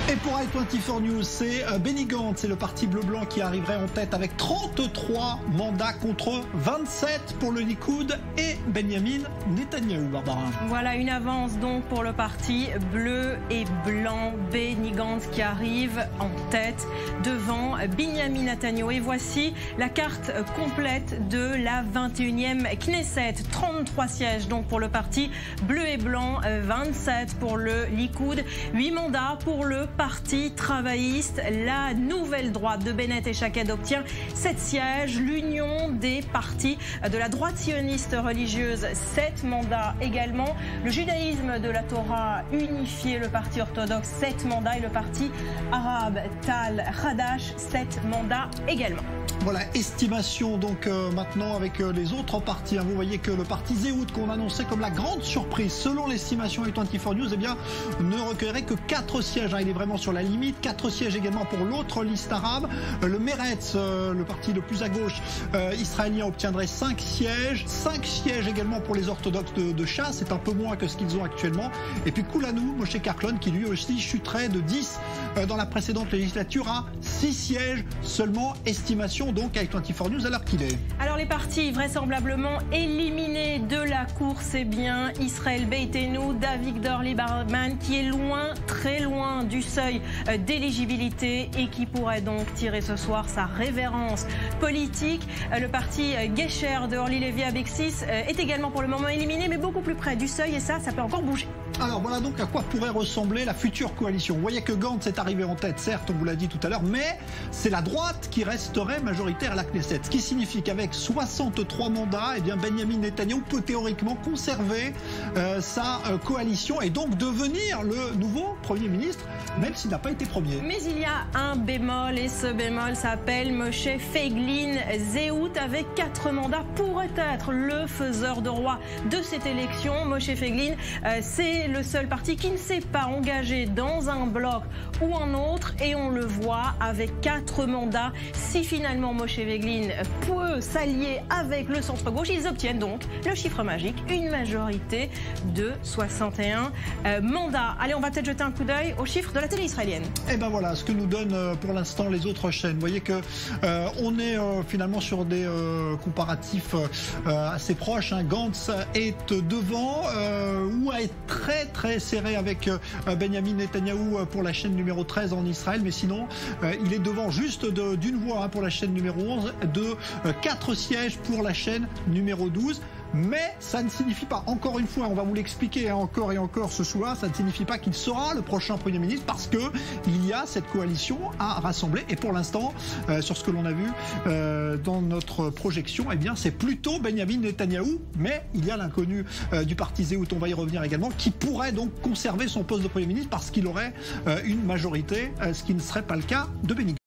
Et pour i24 News, c'est Benny Gantz, c'est le parti bleu-blanc qui arriverait en tête avec 33 mandats contre 27 pour le Likoud et Benjamin Netanyahou, Barbara. Voilà une avance donc pour le parti bleu et blanc. Benny Gantz qui arrive en tête devant Benjamin Netanyahou. Et voici la carte complète de la 21e Knesset. 33 sièges donc pour le parti bleu et blanc, 27 pour le Likoud, 8 mandats pour le parti travailliste. La nouvelle droite de Bennett et Shaked obtient 7 sièges. L'union des partis de la droite sioniste religieuse, 7 mandats également. Le judaïsme de la Torah unifié, le parti orthodoxe, 7 mandats. Et le parti arabe Tal Hadash, 7 mandats également. Voilà, estimation donc maintenant avec les autres partis. Vous voyez que le parti Zéhout qu'on annonçait comme la grande surprise, selon l'estimation i24 News, eh bien, ne recueillerait que 4 sièges. Il est vraiment sur la limite. 4 sièges également pour l'autre liste arabe. Le Meretz, le parti le plus à gauche israélien, obtiendrait 5 sièges. 5 sièges également pour les orthodoxes de Chasse. C'est un peu moins que ce qu'ils ont actuellement. Et puis Koulanou, Moshe Karklon, qui lui aussi chuterait de 10 dans la précédente législature à 6 sièges seulement. Estimation donc avec i24 News à l'heure qu'il est. Alors les partis vraisemblablement éliminés de la course, c'est bien Israël Beitenu, d'Avigdor Lieberman, qui est loin, très loin du seuil d'éligibilité et qui pourrait donc tirer ce soir sa révérence politique. Le parti Gesher de Orly Lévy Abexis est également pour le moment éliminé, mais beaucoup plus près du seuil, et ça peut encore bouger. Alors voilà donc à quoi pourrait ressembler la future coalition. Vous voyez que Gantz est arrivé en tête, certes, on vous l'a dit tout à l'heure, mais c'est la droite qui resterait majoritaire à la Knesset. Ce qui signifie qu'avec 63 mandats, eh bien Benjamin Netanyahou peut théoriquement conserver sa coalition et donc devenir le nouveau Premier ministre, même s'il n'a pas été premier. Mais il y a un bémol, et ce bémol s'appelle Moshe Feiglin. Zéhout, avec 4 mandats, pourrait être le faiseur de roi de cette élection. Moshe Feiglin, c'est le seul parti qui ne s'est pas engagé dans un bloc ou un autre, et on le voit avec 4 mandats. Si finalement Moshe Feiglin peut s'allier avec le centre-gauche, ils obtiennent donc le chiffre magique, une majorité de 61 mandats. Allez, on va peut-être jeter un coup d'œil aux chiffres de la télé israélienne. Et ben voilà ce que nous donnent pour l'instant les autres chaînes. Vous voyez que on est finalement sur des comparatifs assez proches. Gantz est devant ou à être très serré avec Benjamin Netanyahou pour la chaîne numéro 13 en Israël, mais sinon il est devant juste d'une voix pour la chaîne numéro 11, de 4 sièges pour la chaîne numéro 12. Mais ça ne signifie pas, encore une fois, on va vous l'expliquer encore et encore ce soir, ça ne signifie pas qu'il sera le prochain Premier ministre, parce que il y a cette coalition à rassembler. Et pour l'instant, sur ce que l'on a vu dans notre projection, eh bien c'est plutôt Benjamin Netanyahou, mais il y a l'inconnu du parti Zéhout, on va y revenir également, qui pourrait donc conserver son poste de Premier ministre parce qu'il aurait une majorité, ce qui ne serait pas le cas de Benny Gantz.